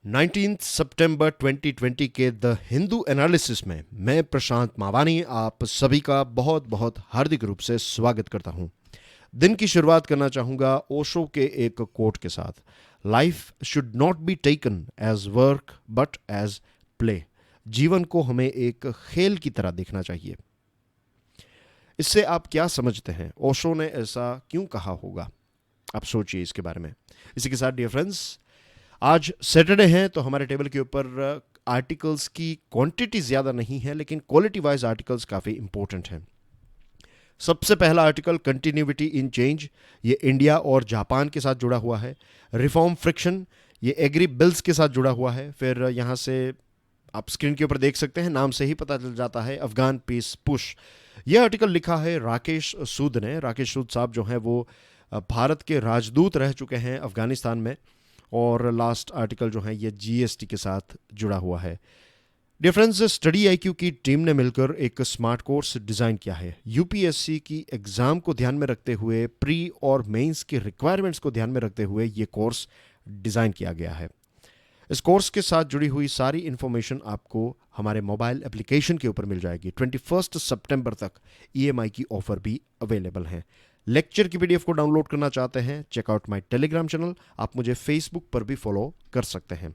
19 सितंबर 2020 के the Hindu analysis में मैं प्रशांत मावानी आप सभी का बहुत बहुत हार्दिक रूप से स्वागत करता हूं। दिन की शुरुआत करना चाहूंगा ओशो के एक कोट के साथ। Life should not be taken as work but as play. जीवन को हमें एक खेल की तरह देखना चाहिए। इससे आप क्या समझते हैं? ओशो ने ऐसा क्यों कहा होगा? आप सोचिए इसके बारे में। इसी के साथ डियर फ्रेंड्स, आज सैटरडे है तो हमारे टेबल के ऊपर आर्टिकल्स की क्वांटिटी ज़्यादा नहीं है, लेकिन क्वालिटी वाइज आर्टिकल्स काफ़ी इंपॉर्टेंट हैं। सबसे पहला आर्टिकल कंटिन्यूटी इन चेंज, ये इंडिया और जापान के साथ जुड़ा हुआ है। रिफॉर्म फ्रिक्शन, ये एग्री बिल्स के साथ जुड़ा हुआ है। फिर यहाँ से आप स्क्रीन के ऊपर देख सकते हैं, नाम से ही पता चल जाता है, अफगान पीस पुश। यह आर्टिकल लिखा है राकेश सूद ने। राकेश सूद साहब जो हैं वो भारत के राजदूत रह चुके हैं अफगानिस्तान में, और लास्ट आर्टिकल जो है ये जीएसटी के साथ जुड़ा हुआ है। डियर फ्रेंड्स, स्टडी आईक्यू की टीम ने मिलकर एक स्मार्ट कोर्स डिज़ाइन किया है। यूपीएससी की एग्ज़ाम को ध्यान में रखते हुए, प्री और मेंस की रिक्वायरमेंट्स को ध्यान में रखते हुए ये कोर्स डिज़ाइन किया गया है। इस कोर्स के साथ जुड़ी हुई सारी इन्फॉर्मेशन आपको हमारे मोबाइल एप्लीकेशन के ऊपर मिल जाएगी। 21 सितंबर तक ईएमआई की ऑफर भी अवेलेबल है। लेक्चर की पीडीएफ को डाउनलोड करना चाहते हैं, चेकआउट माय टेलीग्राम चैनल। आप मुझे फेसबुक पर भी फॉलो कर सकते हैं।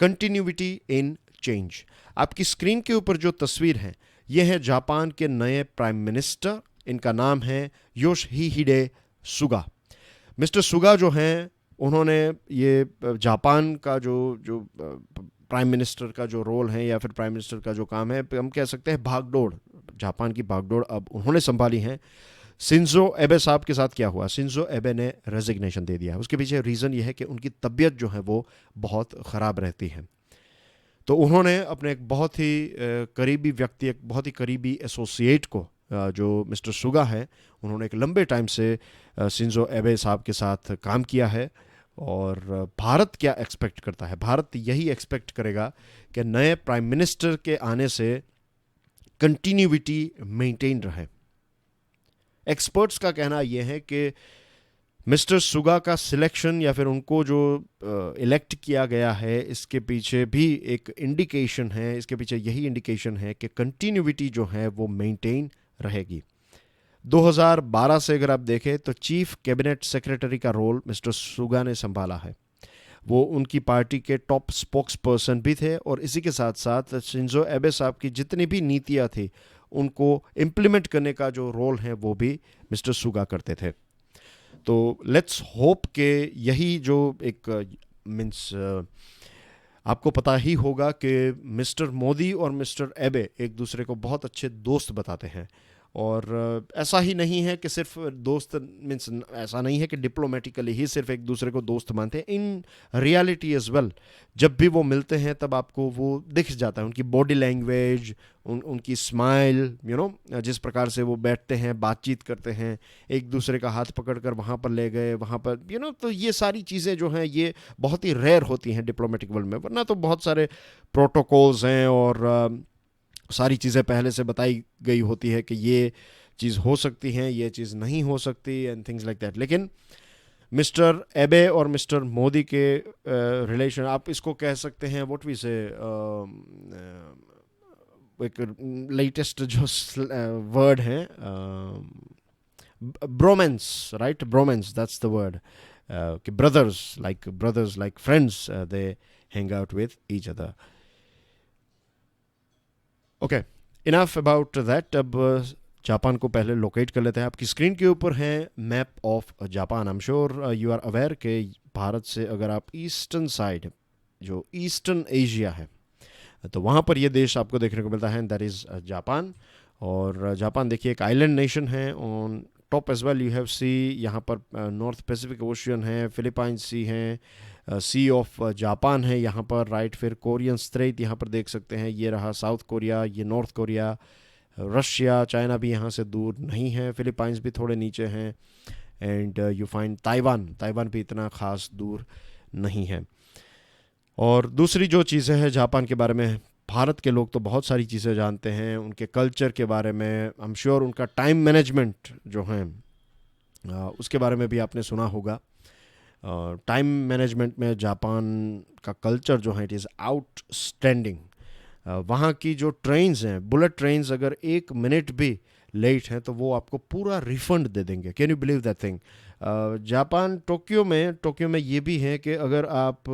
कंटिन्यूटी इन चेंज, आपकी स्क्रीन के ऊपर जो तस्वीर है यह है जापान के नए प्राइम मिनिस्टर। इनका नाम है योशिहिडे सुगा। मिस्टर सुगा जो हैं, उन्होंने ये जापान का जो प्राइम मिनिस्टर का जो रोल है या फिर प्राइम मिनिस्टर का जो काम है, हम कह सकते हैं भागदौड़, जापान की भागदौड़ अब उन्होंने संभाली है। शिंजो एबे साहब के साथ क्या हुआ? शिंजो एबे ने रेजिग्नेशन दे दिया। उसके पीछे रीज़न ये है कि उनकी तबीयत जो है वो बहुत ख़राब रहती है। तो उन्होंने अपने एक बहुत ही करीबी व्यक्ति, एक बहुत ही करीबी एसोसिएट को, जो मिस्टर सुगा है, उन्होंने एक लंबे टाइम से शिंजो एबे साहब के साथ काम किया है। और भारत क्या एक्सपेक्ट करता है? भारत यही एक्सपेक्ट करेगा कि नए प्राइम मिनिस्टर के आने से कंटिन्यूटी मेंटेन रहे। एक्सपर्ट्स का कहना यह है कि मिस्टर सुगा का सिलेक्शन या फिर उनको जो इलेक्ट किया गया है, इसके पीछे भी एक इंडिकेशन है, इसके पीछे यही इंडिकेशन है कि कंटिन्यूटी जो है वो मेंटेन रहेगी। 2012 से अगर आप देखें तो चीफ कैबिनेट सेक्रेटरी का रोल मिस्टर सुगा ने संभाला है। वो उनकी पार्टी के टॉप स्पोक्स पर्सन भी थे, और इसी के साथ साथ शिंजो एबे साहब की जितनी भी नीतियाँ थी उनको इम्प्लीमेंट करने का जो रोल है वो भी मिस्टर सुगा करते थे। तो लेट्स होप के यही जो एक मीन्स आपको पता ही होगा कि मिस्टर मोदी और मिस्टर एबे एक दूसरे को बहुत अच्छे दोस्त बताते हैं। और ऐसा ही नहीं है कि सिर्फ दोस्त, मीन्स ऐसा नहीं है कि डिप्लोमेटिकली ही सिर्फ एक दूसरे को दोस्त मानते हैं। इन रियलिटी एज वेल, जब भी वो मिलते हैं तब आपको वो दिख जाता है, उनकी बॉडी लैंग्वेज, उनकी स्माइल, जिस प्रकार से वो बैठते हैं, बातचीत करते हैं, एक दूसरे का हाथ पकड़कर वहाँ पर ले गए, वहाँ पर तो ये सारी चीज़ें जो हैं ये बहुत ही रेयर होती हैं डिप्लोमेटिक वर्ल्ड में। वरना तो बहुत सारे प्रोटोकॉल्स हैं और सारी चीज़ें पहले से बताई गई होती है कि ये चीज़ हो सकती है, ये चीज़ नहीं हो सकती, एंड थिंग्स लाइक दैट। लेकिन मिस्टर एबे और मिस्टर मोदी के रिलेशन, आप इसको कह सकते हैं व्हाट वी से, एक लेटेस्ट जो वर्ड है, bromance, right? Bromance, that's the word. कि brothers like friends, they hang out with each other. Okay, enough about that. अब जापान को पहले लोकेट कर लेते हैं। आपकी स्क्रीन के ऊपर है map of Japan. I am sure you are aware कि भारत से अगर आप ईस्टर्न साइड, जो ईस्टर्न एशिया है, तो वहाँ पर ये देश आपको देखने को मिलता है, दैट इज़ जापान। और जापान देखिए एक आइलैंड नेशन है। On top as well you have see, यहाँ पर नॉर्थ पैसिफिक ओशियन है, फिलीपाइन सी हैं, सी ऑफ जापान है यहाँ पर, राइट। फिर कोरियन स्ट्रेट यहाँ पर देख सकते हैं, ये रहा साउथ कोरिया, ये नॉर्थ कोरिया, रशिया, चाइना भी यहाँ से दूर नहीं है, फिलीपाइंस भी थोड़े नीचे हैं, एंड यू फाइंड ताइवान भी इतना ख़ास दूर नहीं है। और दूसरी जो चीज़ें हैं जापान के बारे में, भारत के लोग तो बहुत सारी चीज़ें जानते हैं उनके कल्चर के बारे में। आई एम श्योर उनका टाइम मैनेजमेंट जो है उसके बारे में भी आपने सुना होगा। टाइम मैनेजमेंट में जापान का कल्चर जो है इट इज़ आउटस्टैंडिंग। वहाँ की जो ट्रेन्स हैं, बुलेट ट्रेन्स, अगर 1 मिनट भी लेट हैं तो वो आपको पूरा रिफंड दे देंगे। Can you believe that thing? Japan Tokyo में ये भी है कि अगर आप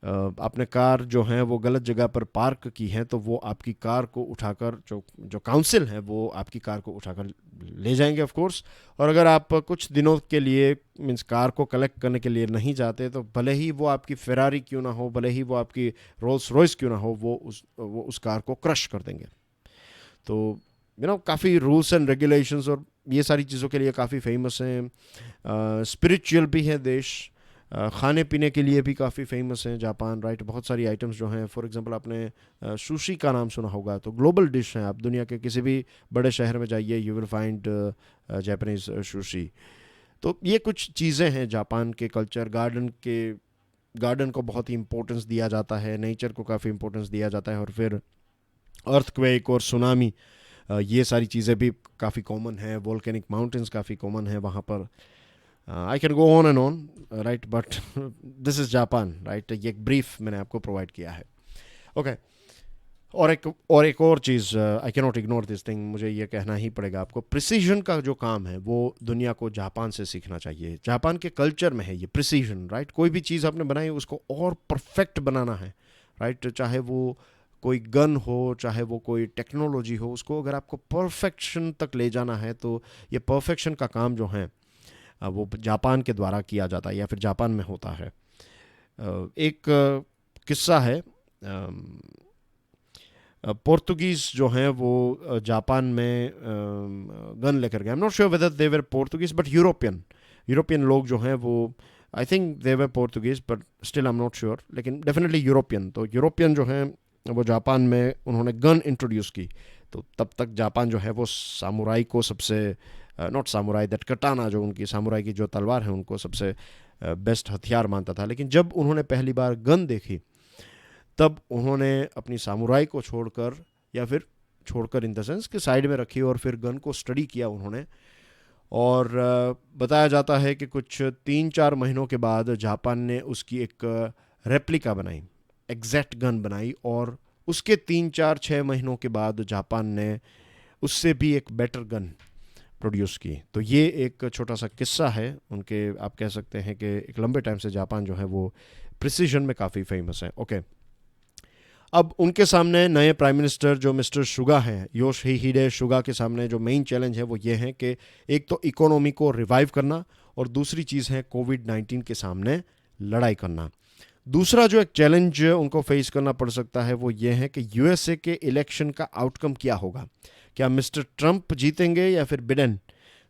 अपने कार जो हैं वो गलत जगह पर पार्क की हैं तो वो आपकी कार को उठाकर, जो जो काउंसिल है वो आपकी कार को उठाकर ले जाएंगे ऑफ कोर्स। और अगर आप कुछ दिनों के लिए मीन्स कार को कलेक्ट करने के लिए नहीं जाते तो भले ही वो आपकी फेरारी क्यों ना हो, भले ही वो आपकी रोल्स रॉयस क्यों ना हो, वो उस कार को क्रश कर देंगे। तो काफ़ी रूल्स एंड रेगुलेशंस और ये सारी चीज़ों के लिए काफ़ी फेमस हैं। स्पिरिचुअल भी है देश, खाने पीने के लिए भी काफ़ी फेमस हैं जापान, राइट। बहुत सारी आइटम्स जो हैं, फॉर एग्जांपल आपने सुशी का नाम सुना होगा, तो ग्लोबल डिश है। आप दुनिया के किसी भी बड़े शहर में जाइए, you will find Japanese sushi. तो ये कुछ चीज़ें हैं जापान के कल्चर। गार्डन को बहुत ही इंपॉर्टेंस दिया जाता है, नेचर को काफ़ी इंपॉर्टेंस दिया जाता है। और फिर अर्थक्वेक और सुनामी, ये सारी चीज़ें भी काफ़ी कॉमन है। वोल्केनिक माउंटेन्स काफ़ी कॉमन है वहाँ पर। I can go on and on, right, but this is Japan, right. ये एक ब्रीफ मैंने आपको प्रोवाइड किया है। ओके और एक और चीज़, I can not ignore this thing, मुझे ये कहना ही पड़ेगा आपको। प्रिसीजन का जो काम है वो दुनिया को जापान से सीखना चाहिए। जापान के कल्चर में है ये प्रिसीजन, राइट। कोई भी चीज़ आपने बनाई उसको और परफेक्ट बनाना है, राइट। चाहे वो कोई गन हो, चाहे वो कोई टेक्नोलॉजी हो, उसको अगर आपको परफेक्शन तक ले जाना है तो ये परफेक्शन का काम जो है वो जापान के द्वारा किया जाता है या फिर जापान में होता है। एक किस्सा है, पोर्तुगीज़ जो हैं वो जापान में गन लेकर गए। I am not sure whether they were Portuguese but European लोग जो हैं वो, I think they were Portuguese but still I am not sure, लेकिन डेफिनेटली यूरोपियन। तो यूरोपियन जो हैं वो जापान में उन्होंने गन इंट्रोड्यूस की। तो तब तक जापान जो है वो सामुराई को सबसे, नॉट सामुराई दैट कटाना, जो उनकी सामुराई की जो तलवार है उनको सबसे बेस्ट हथियार मानता था। लेकिन जब उन्होंने पहली बार गन देखी तब उन्होंने अपनी सामुराई को छोड़कर, या फिर छोड़कर इन द सेंस कि साइड में रखी, और फिर गन को स्टडी किया उन्होंने। और बताया जाता है कि कुछ 3-4 महीनों के बाद जापान ने उसकी एक रेप्लिका बनाई, एग्जैक्ट गन बनाई, और उसके 3-4-6 महीनों के बाद जापान ने उससे भी एक बेटर गन प्रोड्यूस की। तो ये एक छोटा सा किस्सा है उनके। आप कह सकते हैं कि एक लंबे टाइम से जापान जो है वो प्रिसीजन में काफ़ी फेमस है। ओके, अब उनके सामने नए प्राइम मिनिस्टर जो मिस्टर सुगा हैं, योशिहिडे सुगा के सामने जो मेन चैलेंज है वो ये है कि एक तो इकोनॉमी को रिवाइव करना, और दूसरी चीज़ है कोविड-19 के सामने लड़ाई करना। दूसरा जो एक चैलेंज उनको फेस करना पड़ सकता है वो ये है कि यूएसए के इलेक्शन का आउटकम क्या होगा। क्या मिस्टर ट्रंप जीतेंगे या फिर बिडेन?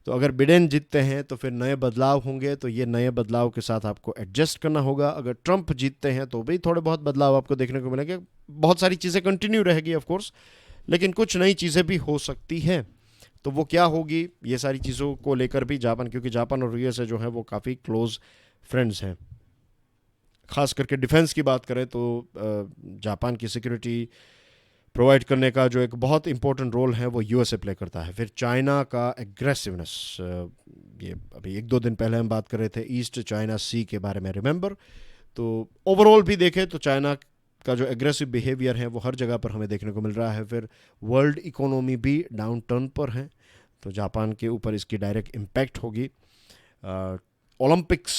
तो अगर बिडेन जीतते हैं तो फिर नए बदलाव होंगे, तो ये नए बदलाव के साथ आपको एडजस्ट करना होगा। अगर ट्रंप जीतते हैं तो भी थोड़े बहुत बदलाव आपको देखने को मिलेंगे। बहुत सारी चीज़ें कंटिन्यू रहेगी ऑफ कोर्स, लेकिन कुछ नई चीज़ें भी हो सकती हैं। तो वो क्या होगी, ये सारी चीज़ों को लेकर भी जापान, क्योंकि जापान और यूएसए जो है वो काफ़ी क्लोज फ्रेंड्स हैं। ख़ास करके डिफेंस की बात करें तो जापान की सिक्योरिटी प्रोवाइड करने का जो एक बहुत इंपॉर्टेंट रोल है वो यूएसए प्ले करता है। फिर चाइना का एग्रेसिवनेस, ये अभी 1-2 दिन पहले हम बात कर रहे थे ईस्ट चाइना सी के बारे में, रिमेंबर। तो ओवरऑल भी देखें तो चाइना का जो एग्रेसिव बिहेवियर है वो हर जगह पर हमें देखने को मिल रहा है। फिर वर्ल्ड इकोनॉमी भी डाउन टर्न पर है, तो जापान के ऊपर इसकी डायरेक्ट इम्पैक्ट होगी। ओलंपिक्स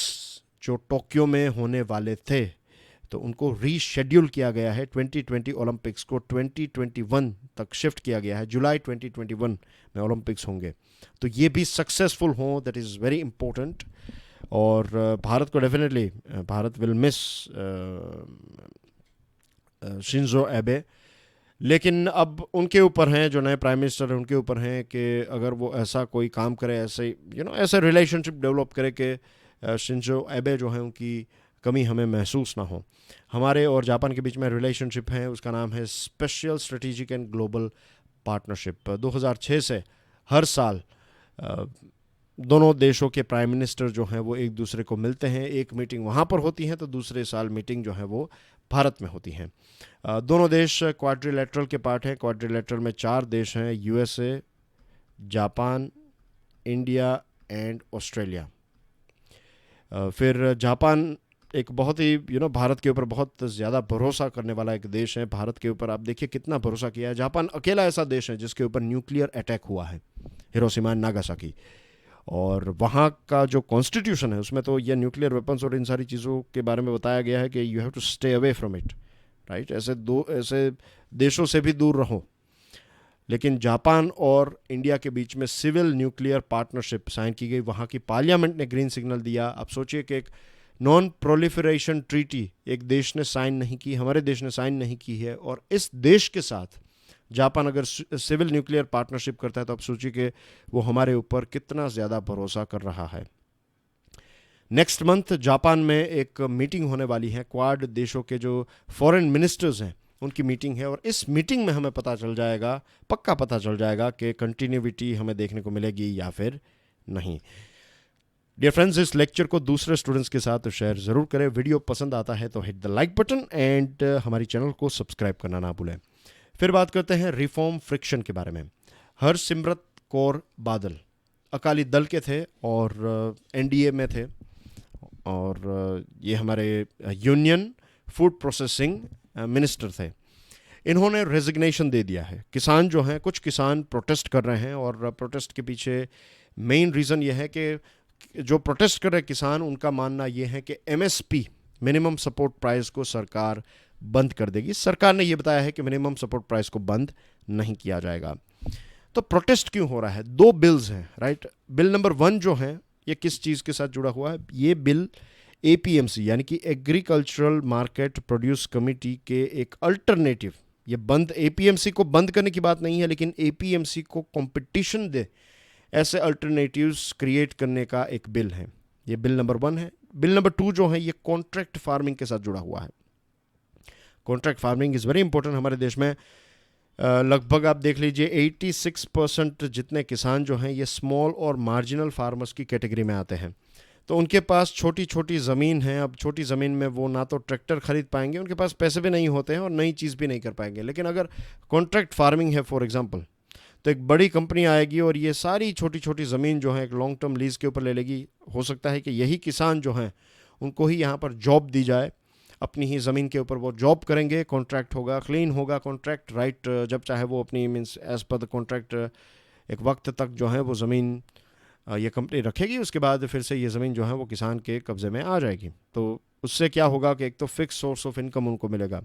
जो टोक्यो में होने वाले थे तो उनको रीशेड्यूल किया गया है। 2020 ओलंपिक्स को 2021 तक शिफ्ट किया गया है। जुलाई 2021 में ओलंपिक्स होंगे, तो ये भी सक्सेसफुल हों, दैट इज़ वेरी इम्पोर्टेंट। और भारत को definitely, Bharat will miss Shinzo एबे, लेकिन अब उनके ऊपर हैं, जो नए प्राइम मिनिस्टर हैं उनके ऊपर हैं कि अगर वो ऐसा कोई काम करे, ऐसे ऐसा रिलेशनशिप डेवलप करे कि शिंजो एबे जो है उनकी कमी हमें महसूस ना हो। हमारे और जापान के बीच में रिलेशनशिप है, उसका नाम है special strategic and global partnership. 2006 से हर साल दोनों देशों के प्राइम मिनिस्टर जो हैं वो एक दूसरे को मिलते हैं। एक मीटिंग वहाँ पर होती है तो दूसरे साल मीटिंग जो है वो भारत में होती हैं। दोनों देश क्वाड्रिलेटरल के पार्ट हैं। क्वाड्रिलेटरल में 4 देश हैं, USA, Japan, India and Australia. फिर जापान एक बहुत ही भारत के ऊपर बहुत ज़्यादा भरोसा करने वाला एक देश है। भारत के ऊपर आप देखिए कितना भरोसा किया है। जापान अकेला ऐसा देश है जिसके ऊपर न्यूक्लियर अटैक हुआ है, हिरोशिमा एंड नागासाकी। और वहाँ का जो कॉन्स्टिट्यूशन है उसमें तो ये न्यूक्लियर वेपन्स और इन सारी चीज़ों के बारे में बताया गया है कि you have to stay away from it, right. ऐसे देशों से भी दूर रहो। लेकिन जापान और इंडिया के बीच में सिविल न्यूक्लियर पार्टनरशिप साइन की गई। वहाँ की पार्लियामेंट ने ग्रीन सिग्नल दिया। आप सोचिए कि एक नॉन प्रोलिफरेशन ट्रीटी एक देश ने साइन नहीं की, हमारे देश ने साइन नहीं की है, और इस देश के साथ जापान अगर सिविल न्यूक्लियर पार्टनरशिप करता है तो आप सोचिए कि वो हमारे ऊपर कितना ज़्यादा भरोसा कर रहा है। नेक्स्ट मंथ जापान में एक मीटिंग होने वाली है। क्वाड देशों के जो फॉरेन मिनिस्टर्स हैं उनकी मीटिंग है, और इस मीटिंग में हमें पता चल जाएगा, पक्का पता चल जाएगा कि कंटिन्यूटी हमें देखने को मिलेगी या फिर नहीं। डियर फ्रेंड्स, इस लेक्चर को दूसरे स्टूडेंट्स के साथ शेयर ज़रूर करें। वीडियो पसंद आता है तो hit the like button and हमारी चैनल को सब्सक्राइब करना ना भूलें। फिर बात करते हैं रिफॉर्म फ्रिक्शन के बारे में। हरसिमरत कौर बादल अकाली दल के थे और एनडीए में थे, और ये हमारे यूनियन फूड प्रोसेसिंग मिनिस्टर थे। इन्होंने रेजिग्नेशन दे दिया है। किसान जो हैं, कुछ किसान प्रोटेस्ट कर रहे हैं, और प्रोटेस्ट के पीछे मेन रीज़न ये है कि जो प्रोटेस्ट कर रहे किसान, उनका मानना ये है कि एमएसपी मिनिमम सपोर्ट प्राइस को सरकार बंद कर देगी। सरकार ने ये बताया है कि मिनिमम सपोर्ट प्राइस को बंद नहीं किया जाएगा। तो प्रोटेस्ट क्यों हो रहा है? दो बिल्स हैं, राइट। बिल नंबर 1 जो है ये किस चीज़ के साथ जुड़ा हुआ है? ये बिल एपीएमसी यानी कि एग्रीकल्चरल मार्केट प्रोड्यूस कमेटी के एक अल्टरनेटिव, ये बंद एपीएमसी को बंद करने की बात नहीं है, लेकिन एपीएमसी को कंपटीशन दे ऐसे अल्टरनेटिव्स क्रिएट करने का एक बिल है। ये बिल नंबर 1 है। बिल नंबर 2 जो है ये कॉन्ट्रैक्ट फार्मिंग के साथ जुड़ा हुआ है। Contract farming is very important हमारे देश में। लगभग आप देख लीजिए 86% जितने किसान जो हैं ये स्मॉल और मार्जिनल फार्मर्स की कैटेगरी में आते हैं। तो उनके पास छोटी छोटी ज़मीन है। अब छोटी ज़मीन में वो ना तो ट्रैक्टर खरीद पाएंगे, उनके पास पैसे भी नहीं होते हैं, और नई चीज़ भी नहीं कर पाएंगे। लेकिन अगर कॉन्ट्रैक्ट फार्मिंग है फॉर एग्जांपल, तो एक बड़ी कंपनी आएगी और ये सारी छोटी छोटी ज़मीन जो है एक लॉन्ग टर्म लीज़ के ऊपर ले लेगी। हो सकता है कि यही किसान जो हैं उनको ही यहाँ पर जॉब दी जाए, अपनी ही ज़मीन के ऊपर वो जॉब करेंगे। कॉन्ट्रैक्ट होगा, क्लीन होगा कॉन्ट्रैक्ट, राइट। जब चाहे वो अपनी means as per the contract एक वक्त तक जो है वो ज़मीन ये कंपनी रखेगी। उसके बाद फिर से ये ज़मीन जो है वो किसान के कब्ज़े में आ जाएगी। तो उससे क्या होगा कि एक तो फिक्स सोर्स ऑफ इनकम उनको मिलेगा।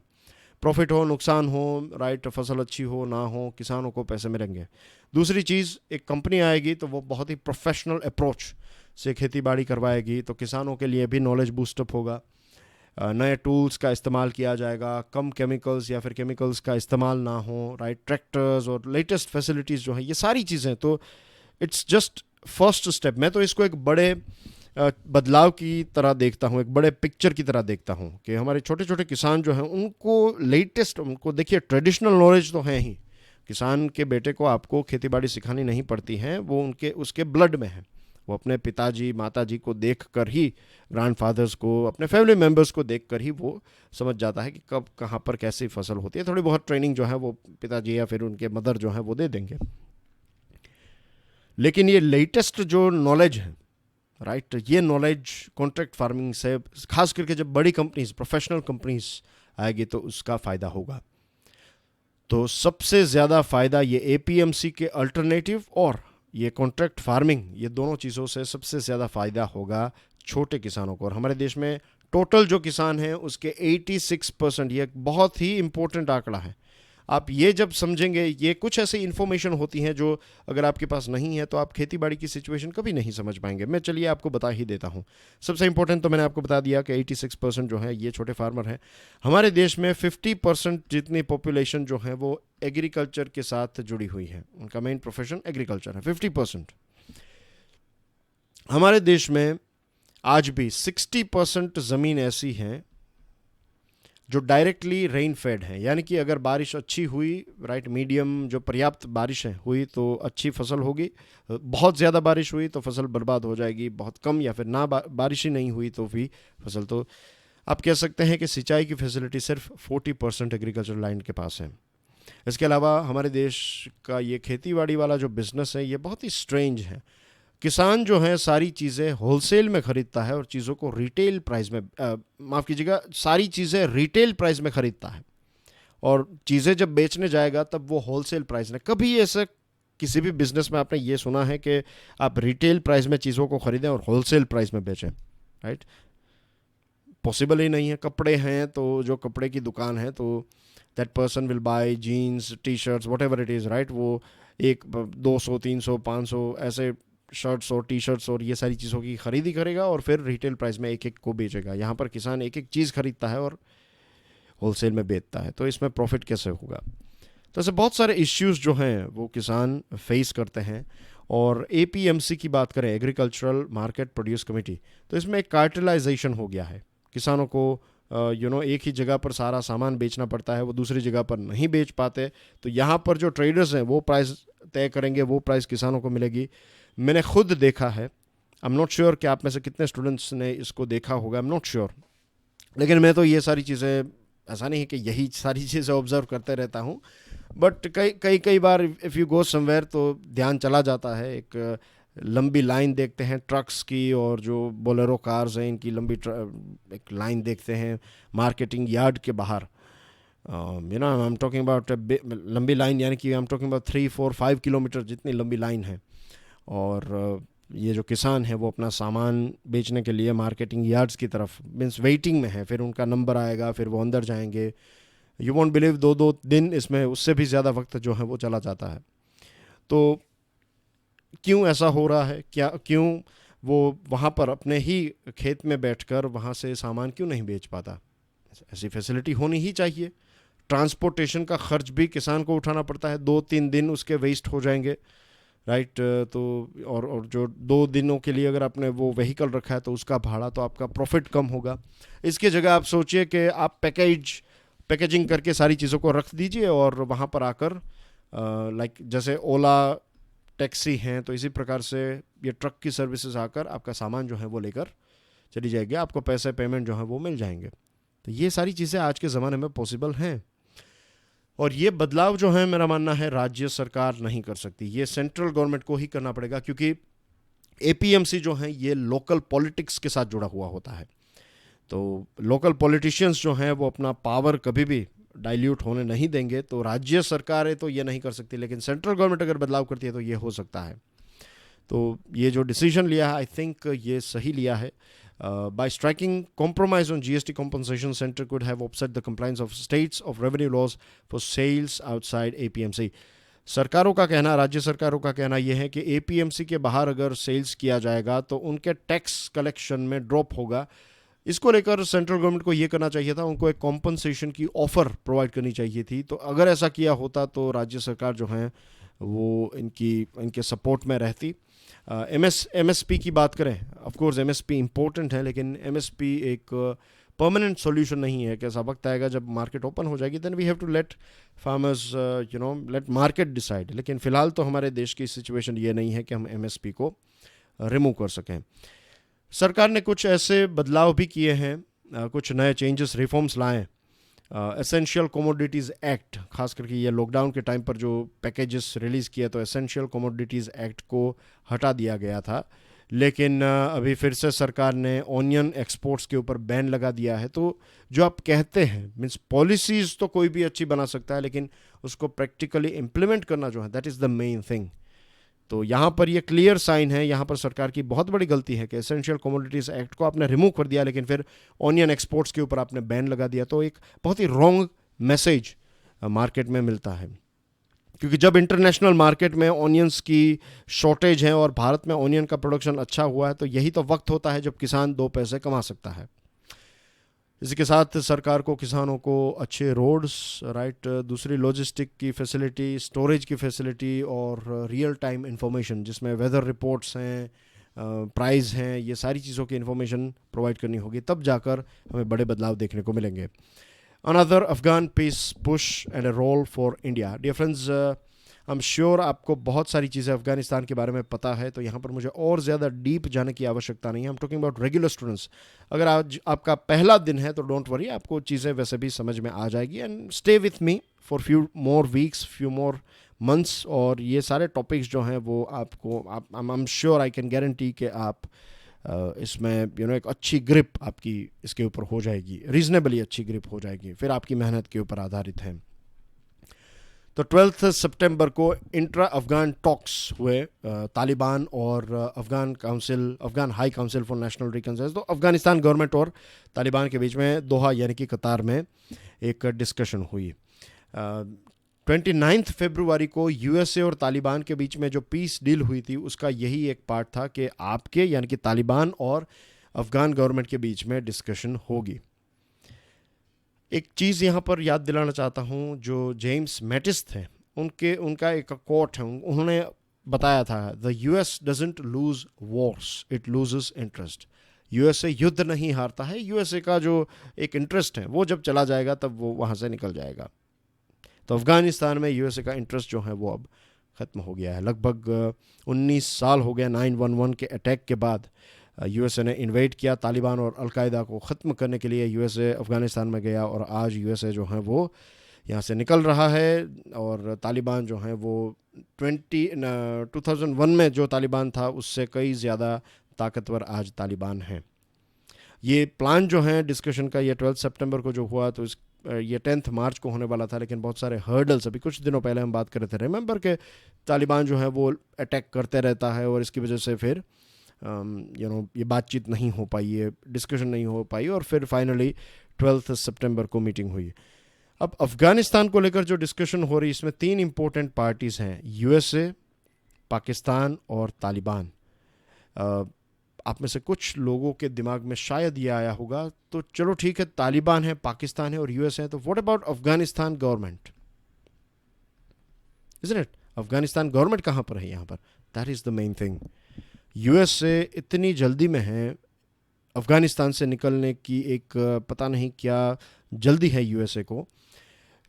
प्रॉफिट हो, नुकसान हो, राइट, फसल अच्छी हो ना हो, किसानों को पैसे मिलेंगे। दूसरी चीज़, एक कंपनी आएगी तो वो बहुत ही प्रोफेशनल अप्रोच से खेती बाड़ी करवाएगी, तो किसानों के लिए भी नॉलेज बूस्टअप होगा। नए टूल्स का इस्तेमाल किया जाएगा, कम केमिकल्स या फिर केमिकल्स का इस्तेमाल ना हो, राइट। ट्रैक्टर्स और लेटेस्ट फैसिलिटीज़ जो हैं, ये सारी चीज़ें, तो इट्स जस्ट फर्स्ट स्टेप। मैं तो इसको एक बड़े बदलाव की तरह देखता हूँ, एक बड़े पिक्चर की तरह देखता हूँ कि हमारे छोटे छोटे किसान जो हैं उनको लेटेस्ट, उनको देखिए ट्रेडिशनल नॉलेज तो है ही। किसान के बेटे को आपको खेतीबाड़ी सिखानी नहीं पड़ती है, वो उसके ब्लड में है। वो अपने पिताजी माताजी को देख कर ही, ग्रैंडफादर्स को, अपने फैमिली मेम्बर्स को देख कर ही वो समझ जाता है कि कब कहाँ पर कैसी फसल होती है। थोड़ी बहुत ट्रेनिंग जो है वो पिताजी या फिर उनके मदर जो है वो दे देंगे। लेकिन ये लेटेस्ट जो नॉलेज है, राइट, ये नॉलेज कॉन्ट्रैक्ट फार्मिंग से, खास करके जब बड़ी कंपनीज, प्रोफेशनल कंपनीज आएगी तो उसका फ़ायदा होगा। तो सबसे ज़्यादा फ़ायदा ये एपीएमसी के अल्टरनेटिव और ये कॉन्ट्रैक्ट फार्मिंग, ये दोनों चीज़ों से सबसे ज़्यादा फ़ायदा होगा छोटे किसानों को। और हमारे देश में टोटल जो किसान हैं उसके 86%, ये बहुत ही इम्पोर्टेंट आंकड़ा है। आप ये जब समझेंगे, ये कुछ ऐसी इन्फॉर्मेशन होती हैं जो अगर आपके पास नहीं है तो आप खेती बाड़ी की सिचुएशन कभी नहीं समझ पाएंगे। मैं चलिए आपको बता ही देता हूँ। सबसे इंपॉर्टेंट तो मैंने आपको बता दिया कि 86% जो है ये छोटे फार्मर हैं। हमारे देश में 50% जितनी पॉपुलेशन जो है वो एग्रीकल्चर के साथ जुड़ी हुई है, उनका मेन प्रोफेशन एग्रीकल्चर है, 50%। हमारे देश में आज भी 60% ज़मीन ऐसी है जो डायरेक्टली रेन फेड है, यानी कि अगर बारिश अच्छी हुई, राइट, मीडियम जो पर्याप्त बारिश है हुई तो अच्छी फसल होगी। बहुत ज़्यादा बारिश हुई तो फसल बर्बाद हो जाएगी। बहुत कम या फिर ना बारिश ही नहीं हुई तो भी फसल, तो आप कह सकते हैं कि सिंचाई की फैसिलिटी सिर्फ 40% एग्रीकल्चर लैंड के पास है। इसके अलावा हमारे देश का ये खेती बाड़ी वाला जो बिज़नेस है ये बहुत ही स्ट्रेंज है। किसान जो है सारी चीज़ें होलसेल में ख़रीदता है और चीज़ों को रिटेल प्राइस में, माफ़ कीजिएगा, सारी चीज़ें रिटेल प्राइस में ख़रीदता है और चीज़ें जब बेचने जाएगा तब वो होलसेल प्राइस में। कभी ऐसा किसी भी बिजनेस में आपने ये सुना है कि आप रिटेल प्राइस में चीज़ों को ख़रीदें और होलसेल प्राइस में बेचें? राइट, पॉसिबल ही नहीं है। कपड़े हैं तो जो कपड़े की दुकान है तो that person will buy jeans, T shirts, whatever it is, right, वो एक 200, 300, 500 ऐसे शर्ट्स और टी शर्ट्स और ये सारी चीज़ों की खरीदी करेगा और फिर रिटेल प्राइस में एक एक को बेचेगा। यहाँ पर किसान एक एक चीज़ खरीदता है और होलसेल में बेचता है, तो इसमें प्रॉफिट कैसे होगा? तो ऐसे बहुत सारे इश्यूज जो हैं वो किसान फेस करते हैं। और एपीएमसी की बात करें, एग्रीकल्चरल मार्केट प्रोड्यूस कमेटी, तो इसमें एक कार्टेलाइजेशन हो गया है। किसानों को एक ही जगह पर सारा सामान बेचना पड़ता है, वो दूसरी जगह पर नहीं बेच पाते। तो यहाँ पर जो ट्रेडर्स हैं वो प्राइस तय करेंगे, वो प्राइस किसानों को मिलेगी। मैंने खुद देखा है, आई एम नॉट श्योर कि आप में से कितने स्टूडेंट्स ने इसको देखा होगा, आई एम नॉट श्योर, लेकिन मैं तो ये सारी चीज़ें, ऐसा नहीं है कि यही सारी चीज़ें ऑब्जर्व करते रहता हूँ, बट कई बार इफ़ यू गो समवेयर तो ध्यान चला जाता है। एक लंबी लाइन देखते हैं ट्रक्स की, और जो बोलेरो कार्स हैं इनकी लंबी एक लाइन देखते हैं मार्केटिंग यार्ड के बाहर। आई एम टॉकिंग अबाउट लंबी लाइन, यानी कि I am talking about 3, 4, 5 kilometre जितनी लंबी लाइन है। और ये जो किसान है वो अपना सामान बेचने के लिए मार्केटिंग यार्ड्स की तरफ मीन्स वेटिंग में है, फिर उनका नंबर आएगा, फिर वो अंदर जाएंगे। यू वॉन्ट बिलीव 2-2 दिन इसमें, उससे भी ज़्यादा वक्त जो है वो चला जाता है। तो क्यों ऐसा हो रहा है? क्यों वो वहाँ पर अपने ही खेत में बैठकर वहाँ से सामान क्यों नहीं बेच पाता? ऐसी फैसिलिटी होनी ही चाहिए। ट्रांसपोर्टेशन का खर्च भी किसान को उठाना पड़ता है, 2-3 दिन उसके वेस्ट हो जाएंगे, राइट। तो और जो 2 दिनों के लिए अगर आपने वो व्हीकल रखा है तो उसका भाड़ा, तो आपका प्रॉफिट कम होगा। इसकी जगह आप सोचिए कि आप पैकेजिंग करके सारी चीज़ों को रख दीजिए और वहाँ पर आकर लाइक जैसे ओला टैक्सी हैं, तो इसी प्रकार से ये ट्रक की सर्विसेज आकर आपका सामान जो है वो लेकर चली जाएगी, आपको पैसे पेमेंट जो है वो मिल जाएंगे। तो ये सारी चीज़ें आज के ज़माने में पॉसिबल हैं, और ये बदलाव जो है मेरा मानना है राज्य सरकार नहीं कर सकती, ये सेंट्रल गवर्नमेंट को ही करना पड़ेगा, क्योंकि एपीएमसी जो है ये लोकल पॉलिटिक्स के साथ जुड़ा हुआ होता है। तो लोकल पॉलिटिशियंस जो हैं वो अपना पावर कभी भी डाइल्यूट होने नहीं देंगे। तो राज्य सरकारें तो ये नहीं कर सकती, लेकिन सेंट्रल गवर्नमेंट अगर बदलाव करती है तो ये हो सकता है। तो ये जो डिसीजन लिया है, आई थिंक ये सही लिया है। By striking compromise on GST compensation, center could have offset the compliance of states of revenue laws for sales outside APMC. सरकारों का कहना, राज्य सरकारों का कहना यह है कि APMC के बाहर अगर सेल्स किया जाएगा तो उनके टैक्स कलेक्शन में ड्रॉप होगा। इसको लेकर सेंट्रल गवर्नमेंट को ये करना चाहिए था, उनको एक कॉम्पनसेशन की ऑफ़र प्रोवाइड करनी चाहिए थी। तो अगर ऐसा किया होता तो राज्य सरकार जो है वो इनके सपोर्ट में रहती। एमएसपी की बात करें, ऑफ कोर्स एमएसपी इम्पोर्टेंट है, लेकिन एमएसपी एक परमानेंट सॉल्यूशन नहीं है। कैसा वक्त आएगा जब मार्केट ओपन हो जाएगी, then we have to let farmers let market decide. लेकिन फ़िलहाल तो हमारे देश की सिचुएशन ये नहीं है कि हम एमएसपी को रिमूव कर सकें। सरकार ने कुछ ऐसे बदलाव भी किए हैं, कुछ नए चेंजेस, रिफॉर्म्स लाए। एसेंशियल कमोडिटीज़ एक्ट, खास करके ये लॉकडाउन के टाइम पर जो पैकेजेस रिलीज़ किया, तो एसेंशियल कमोडिटीज़ एक्ट को हटा दिया गया था, लेकिन अभी फिर से सरकार ने ऑनियन एक्सपोर्ट्स के ऊपर बैन लगा दिया है। तो जो आप कहते हैं मीन्स पॉलिसीज़ तो कोई भी अच्छी बना सकता है, लेकिन उसको प्रैक्टिकली इम्प्लीमेंट करना जो है that is the main thing. तो यहाँ पर ये क्लियर साइन है, यहाँ पर सरकार की बहुत बड़ी गलती है कि एसेंशियल कमोडिटीज़ एक्ट को आपने रिमूव कर दिया, लेकिन फिर ऑनियन एक्सपोर्ट्स के ऊपर आपने बैन लगा दिया। तो एक बहुत ही रॉन्ग मैसेज मार्केट में मिलता है, क्योंकि जब इंटरनेशनल मार्केट में ऑनियंस की शॉर्टेज है और भारत में ऑनियन का प्रोडक्शन अच्छा हुआ है, तो यही तो वक्त होता है जब किसान 2 पैसे कमा सकता है। इसी के साथ सरकार को किसानों को अच्छे रोड्स, राइट, दूसरी लॉजिस्टिक की फैसिलिटी, स्टोरेज की फैसिलिटी और रियल टाइम इंफॉर्मेशन, जिसमें वेदर रिपोर्ट्स हैं, प्राइस हैं, ये सारी चीज़ों की इंफॉर्मेशन प्रोवाइड करनी होगी, तब जाकर हमें बड़े बदलाव देखने को मिलेंगे। Another Afghan peace push and a role for India. Dear friends, I am sure आपको बहुत सारी चीज़ें अफगानिस्तान के बारे में पता है, तो यहाँ पर मुझे और ज़्यादा डीप जाने की आवश्यकता नहीं है। I am talking about regular students. अगर आज आपका पहला दिन है तो डोंट वरी, आपको चीज़ें वैसे भी समझ में आ जाएगी। And stay with me for few more weeks, few more months, और ये सारे टॉपिक्स जो हैं वो आपको आई am sure, I can guarantee कि आप इसमें एक अच्छी ग्रिप आपकी इसके ऊपर हो जाएगी, रीजनेबली अच्छी ग्रिप हो जाएगी, फिर आपकी मेहनत के ऊपर आधारित है। तो 12 सितंबर को इंट्रा अफगान टॉक्स हुए तालिबान और Afghan high council for national reconciliation, तो अफगानिस्तान गवर्नमेंट और तालिबान के बीच में दोहा यानी कि कतार में एक डिस्कशन हुई। 29 फरवरी को यूएसए और तालिबान के बीच में जो पीस डील हुई थी उसका यही एक पार्ट था कि आपके यानी कि तालिबान और अफगान गवर्नमेंट के बीच में डिस्कशन होगी। एक चीज़ यहाँ पर याद दिलाना चाहता हूँ, जो जेम्स मैटिस थे उनका एक कोट है, उन्होंने बताया था, the US doesn't lose wars, it loses interest. USA युद्ध नहीं हारता है, यूएसए का जो एक इंटरेस्ट है वो जब चला जाएगा तब वो वहाँ से निकल जाएगा। तो अफ़गानिस्तान में यूएसए का इंटरेस्ट जो है वो अब ख़त्म हो गया है। लगभग 19 साल हो गए 9/11 के अटैक के बाद यूएसए ने इन्वेड किया तालिबान और अलकायदा को ख़त्म करने के लिए। यूएसए अफ़गानिस्तान में गया और आज यूएसए जो है वो यहाँ से निकल रहा है, और तालिबान जो है वो 2001 में जो तालिबान था उससे कई ज़्यादा ताकतवर आज तालिबान है। ये प्लान जो है डिस्कशन का, ये 12 सितंबर को जो हुआ, तो ये 10 मार्च को होने वाला था, लेकिन बहुत सारे हर्डल्स, अभी कुछ दिनों पहले हम बात कर रहे थे, रिमेंबर के तालिबान जो है वो अटैक करते रहता है और इसकी वजह से फिर ये बातचीत नहीं हो पाई, ये डिस्कशन नहीं हो पाई, और फिर फाइनली 12 सितंबर को मीटिंग हुई। अब अफ़गानिस्तान को लेकर जो डिस्कशन हो रही है इसमें 3 इंपॉर्टेंट पार्टीज़ हैं, यूएसए, पाकिस्तान और तालिबान। आप में से कुछ लोगों के दिमाग में शायद ये आया होगा, तो चलो ठीक है, तालिबान है, पाकिस्तान है और यूएसए है, तो what about Afghanistan government, isn't it? Afghanistan government कहाँ पर है यहाँ पर? That is the main thing. USA इतनी जल्दी में है अफ़गानिस्तान से निकलने की, एक पता नहीं क्या जल्दी है यूएसए को,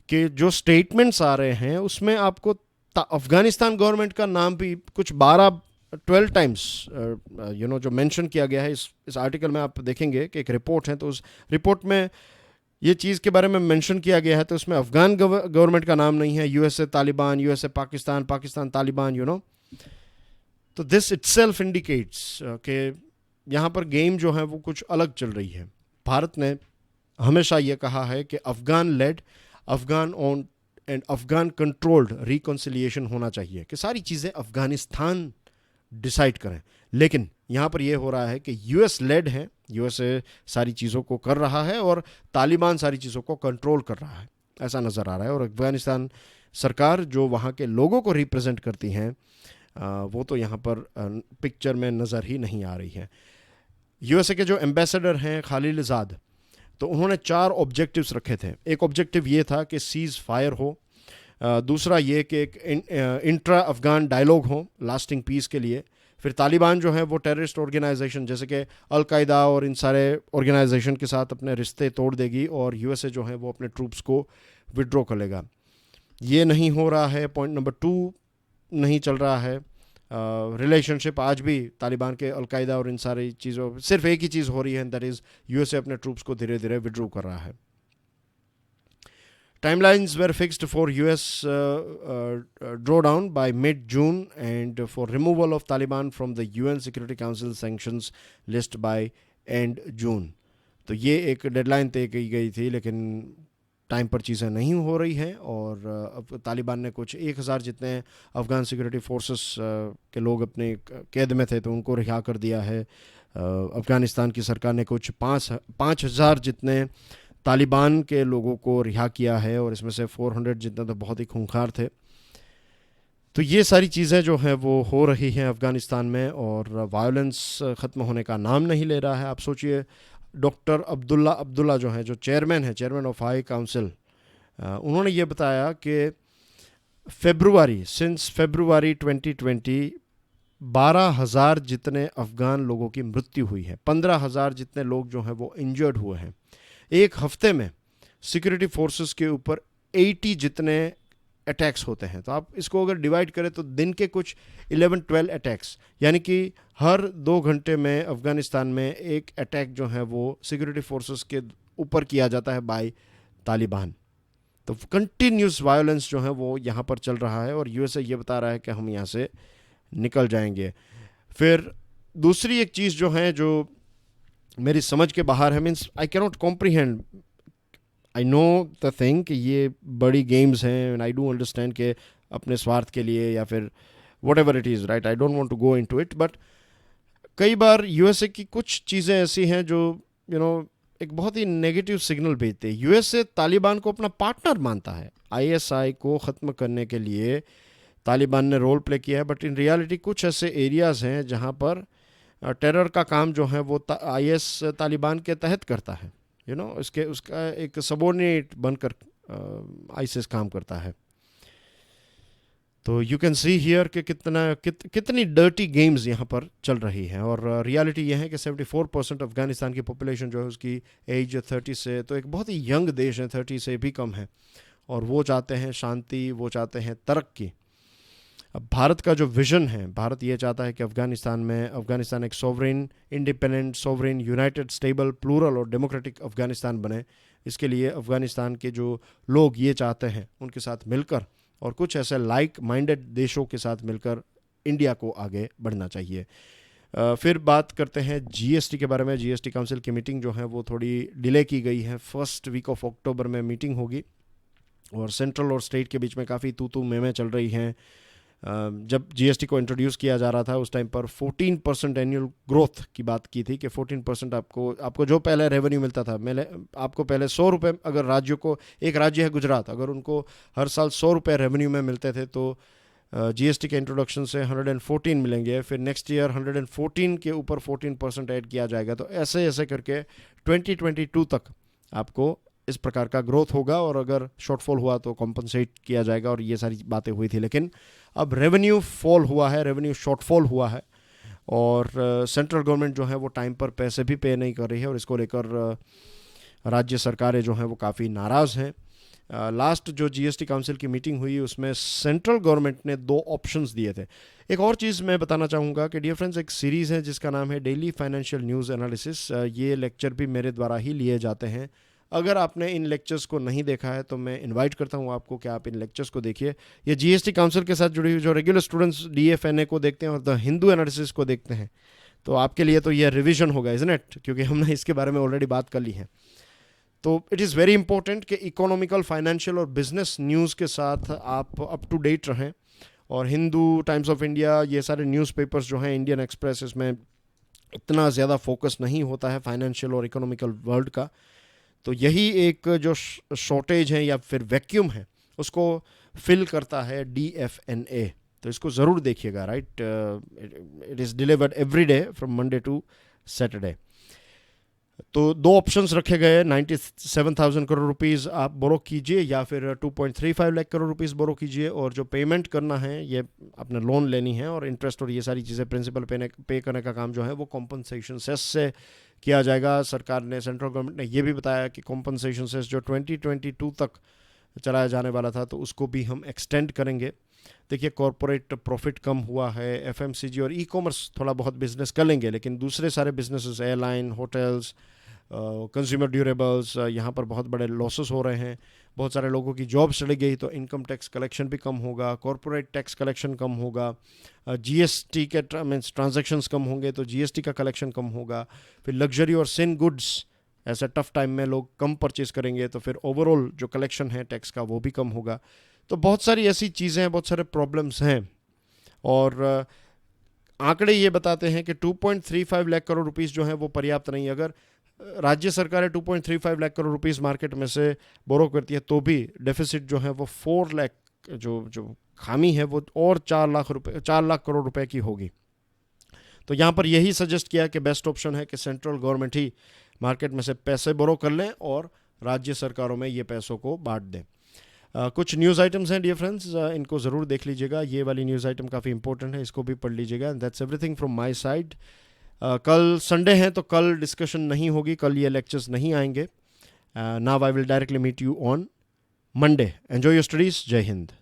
कि जो स्टेटमेंट्स आ रहे हैं उसमें आपको अफ़गानिस्तान गवर्नमेंट का नाम भी कुछ 12 टाइम्स जो मेंशन किया गया है। इस आर्टिकल में आप देखेंगे कि एक रिपोर्ट है, तो उस रिपोर्ट में ये चीज़ के बारे में मेंशन किया गया है, तो उसमें अफ़गान गवर्नमेंट का नाम नहीं है, यूएसए तालिबान, यूएसए पाकिस्तान, पाकिस्तान तालिबान, तो दिस इटसेल्फ इंडिकेट्स कि यहाँ पर गेम जो है वो कुछ अलग चल रही है। भारत ने हमेशा ये कहा है कि Afghan led, Afghan owned and Afghan controlled reconciliation होना चाहिए, कि सारी चीज़ें अफ़गानिस्तान डिसाइड करें, लेकिन यहाँ पर ये हो रहा है कि यूएस लेड है, यूएसए सारी चीज़ों को कर रहा है और तालिबान सारी चीज़ों को कंट्रोल कर रहा है, ऐसा नज़र आ रहा है। और अफ़गानिस्तान सरकार जो वहाँ के लोगों को रिप्रेजेंट करती हैं वो तो यहाँ पर पिक्चर में नज़र ही नहीं आ रही है। यूएसए के जो एम्बेसडर हैं खालिलज़ाद, तो उन्होंने 4 ऑब्जेक्टिव्स रखे थे। एक ऑब्जेक्टिव ये था कि सीज़ फायर हो, दूसरा ये कि एक इंट्रा अफ़गान डायलॉग हो लास्टिंग पीस के लिए, फिर तालिबान जो है वो टेररिस्ट ऑर्गेनाइजेशन जैसे कि अलकायदा और इन सारे ऑर्गेनाइजेशन के साथ अपने रिश्ते तोड़ देगी और यूएसए जो है वो अपने ट्रूप्स को विड्रॉ कर लेगा। ये नहीं हो रहा है। पॉइंट नंबर 2 नहीं चल रहा है। रिलेशनशिप आज भी तालिबान के अलकायदा और इन सारी चीज़ों, सिर्फ एक ही चीज़ हो रही है, दैट इज़ यूएसए अपने ट्रूप्स को धीरे धीरे विड्रॉ कर रहा है। Timelines were fixed for US drawdown by mid-June and for removal of Taliban from the UN Security Council sanctions list by end June। तो ये एक डेडलाइन तय की गई थी, लेकिन टाइम पर चीज़ें नहीं हो रही हैं, और अब तालिबान ने कुछ 1000 जितने अफ़गान सिक्योरिटी फोर्सेस के लोग अपने कैद में थे तो उनको रिहा कर दिया है। अफ़गानिस्तान की सरकार ने कुछ 5000 जितने तालिबान के लोगों को रिहा किया है, और इसमें से 400 जितना तो बहुत ही खूंखार थे। तो ये सारी चीज़ें जो हैं वो हो रही हैं अफ़गानिस्तान में, और वायलेंस ख़त्म होने का नाम नहीं ले रहा है। आप सोचिए, डॉक्टर अब्दुल्ला जो हैं, जो चेयरमैन ऑफ हाई काउंसिल, उन्होंने ये बताया कि सिंस फरवरी 2020 12,000 जितने अफ़गान लोगों की मृत्यु हुई है, 15,000 जितने लोग जो हैं वो इंजर्ड हुए हैं। एक हफ्ते में सिक्योरिटी फोर्सेस के ऊपर 80 जितने अटैक्स होते हैं। तो आप इसको अगर डिवाइड करें तो दिन के कुछ 11-12 अटैक्स, यानी कि हर 2 घंटे में अफ़गानिस्तान में एक अटैक जो है वो सिक्योरिटी फोर्सेस के ऊपर किया जाता है बाय तालिबान। तो कंटिन्यूस वायलेंस जो है वो यहाँ पर चल रहा है और यूएसए ये बता रहा है कि हम यहाँ से निकल जाएंगे। फिर दूसरी एक चीज़ जो है जो मेरी समझ के बाहर है, means I can not comprehend, I know the thing कि ये बड़ी गेम्स हैं एंड आई डू अंडरस्टैंड के अपने स्वार्थ के लिए या फिर whatever it is, right, I don't want to go into it, but कई बार यूएसए की कुछ चीज़ें ऐसी हैं जो एक बहुत ही नेगेटिव सिग्नल भेजते हैं। यूएसए तालिबान को अपना पार्टनर मानता है, आईएसआई को ख़त्म करने के लिए तालिबान ने रोल प्ले किया है, बट इन रियलिटी कुछ ऐसे एरियाज़ हैं जहाँ पर टेरर का काम जो है वो आईएस तालिबान के तहत करता है, उसका एक सबॉर्डिनेट बनकर आईसिस काम करता है। तो यू कैन सी हियर कि कितनी डर्टी गेम्स यहाँ पर चल रही हैं। और रियलिटी ये है कि 74% अफ़गानिस्तान की पॉपुलेशन जो है उसकी एज 30 से, तो एक बहुत ही यंग देश है, 30 से भी कम है, और वो चाहते हैं शांति, वो चाहते हैं तरक्की। अब भारत का जो विज़न है, भारत ये चाहता है कि अफ़गानिस्तान एक sovereign, independent, sovereign, united, stable, plural और डेमोक्रेटिक अफ़गानिस्तान बने। इसके लिए अफ़गानिस्तान के जो लोग ये चाहते हैं उनके साथ मिलकर और कुछ ऐसे लाइक माइंडेड देशों के साथ मिलकर इंडिया को आगे बढ़ना चाहिए। फिर बात करते हैं जीएसटी के बारे में। जीएसटी काउंसिल की मीटिंग जो है वो थोड़ी डिले की गई है, फर्स्ट वीक ऑफ अक्टूबर में मीटिंग होगी और सेंट्रल और स्टेट के बीच में काफ़ी तू में चल रही हैं। जब जीएसटी को इंट्रोड्यूस किया जा रहा था उस टाइम पर 14% एनुअल ग्रोथ की बात की थी कि 14% आपको जो पहले रेवेन्यू मिलता था, आपको पहले 100 रुपये, अगर राज्यों को, एक राज्य है गुजरात, अगर उनको हर साल 100 रुपये रेवेन्यू में मिलते थे तो जीएसटी के इंट्रोडक्शन से 114 मिलेंगे, फिर नेक्स्ट ईयर 114 के ऊपर 14% ऐड किया जाएगा। तो ऐसे ऐसे करके 2022 तक आपको इस प्रकार का ग्रोथ होगा और अगर शॉर्टफॉल हुआ तो कॉम्पनसेट किया जाएगा, और ये सारी बातें हुई थी। लेकिन अब रेवेन्यू फॉल हुआ है, रेवेन्यू शॉर्टफॉल हुआ है और सेंट्रल गवर्नमेंट जो है वो टाइम पर पैसे भी पे नहीं कर रही है और इसको लेकर राज्य सरकारें जो हैं वो काफ़ी नाराज़ हैं। लास्ट जो जीएसटी काउंसिल की मीटिंग हुई उसमें सेंट्रल गवर्नमेंट ने 2 ऑप्शंस दिए थे। एक और चीज़ मैं बताना चाहूँगा कि डियर फ्रेंड्स, एक सीरीज़ है जिसका नाम है डेली फाइनेंशियल न्यूज़ एनालिसिस। ये लेक्चर भी मेरे द्वारा ही लिए जाते हैं। अगर आपने इन लेक्चर्स को नहीं देखा है तो मैं इनवाइट करता हूं आपको कि आप इन लेक्चर्स को देखिए। ये जीएसटी काउंसिल के साथ जुड़ी हुई जो रेगुलर स्टूडेंट्स डीएफएनए को देखते हैं और द हिंदू एनालिसिस को देखते हैं, तो आपके लिए तो ये रिवीजन होगा, इज़न्ट इट, क्योंकि हमने इसके बारे में ऑलरेडी बात कर ली है। तो इट इज़ वेरी इंपॉर्टेंट कि इकोनॉमिकल, फाइनेंशियल और बिजनेस न्यूज़ के साथ आप अप टू डेट रहें। और हिंदू, टाइम्स ऑफ इंडिया, ये सारे न्यूज़पेपर्स जो हैं, इंडियन एक्सप्रेस, इसमें इतना ज़्यादा फोकस नहीं होता है फाइनेंशियल और इकोनॉमिकल वर्ल्ड का। तो यही एक जो शॉर्टेज है या फिर वैक्यूम है उसको फिल करता है DFNA। तो इसको ज़रूर देखिएगा, right. It is delivered every day from Monday to Saturday. तो 2 ऑप्शंस रखे गए, 97,000 करोड़ रुपीज़ आप बोरो कीजिए या फिर 2.35 लाख करोड़ रुपीज़ बोरो कीजिए, और जो पेमेंट करना है ये अपने लोन लेनी है और इंटरेस्ट और ये सारी चीज़ें प्रिंसिपल पे करने का काम जो है वो कॉम्पनसेशन सेस से किया जाएगा। सरकार ने, सेंट्रल गवर्नमेंट ने ये भी बताया कि कॉम्पनसेशन सेस जो 2022 तक चलाया जाने वाला था तो उसको भी हम एक्सटेंड करेंगे। देखिए, कॉरपोरेट प्रॉफिट कम हुआ है, FMCG और ई-कॉमर्स थोड़ा बहुत बिजनेस कर लेंगे, लेकिन दूसरे सारे businesses, airline, hotels, consumer durables, यहाँ पर बहुत बड़े लॉसेस हो रहे हैं। बहुत सारे लोगों की जॉब चली गई तो इनकम टैक्स कलेक्शन भी कम होगा, कॉरपोरेट टैक्स कलेक्शन कम होगा, GST के मीन्स ट्रांजैक्शंस कम होंगे तो GST का कलेक्शन कम होगा। फिर लग्जरी और सिन गुड्स, ऐसा टफ टाइम में लोग कम परचेज करेंगे तो फिर ओवरऑल जो कलेक्शन है टैक्स का वो भी कम होगा। तो बहुत सारी ऐसी चीज़ें हैं, बहुत सारे प्रॉब्लम्स हैं, और आंकड़े ये बताते हैं कि 2.35 लाख करोड़ रुपीज़ जो हैं वो पर्याप्त नहीं है। अगर राज्य सरकारें 2.35 लाख करोड़ रुपीज़ मार्केट में से बोरो करती है तो भी डेफिसिट जो है वो 4 लाख, जो खामी है वो और 4 लाख करोड़ रुपए की होगी। तो यहाँ पर यही सजेस्ट किया कि बेस्ट ऑप्शन है कि सेंट्रल गवर्नमेंट ही मार्केट में से पैसे बोरो कर लें और राज्य सरकारों में ये पैसों को बांट दें। कुछ न्यूज़ आइटम्स हैं डियर फ्रेंड्स, इनको ज़रूर देख लीजिएगा। ये वाली न्यूज़ आइटम काफ़ी इंपॉर्टेंट है, इसको भी पढ़ लीजिएगा। That's everything from my side. कल संडे है तो कल डिस्कशन नहीं होगी, कल ये लेक्चर्स नहीं आएंगे। Now I will directly meet you on Monday. Enjoy your studies. Jai Hind.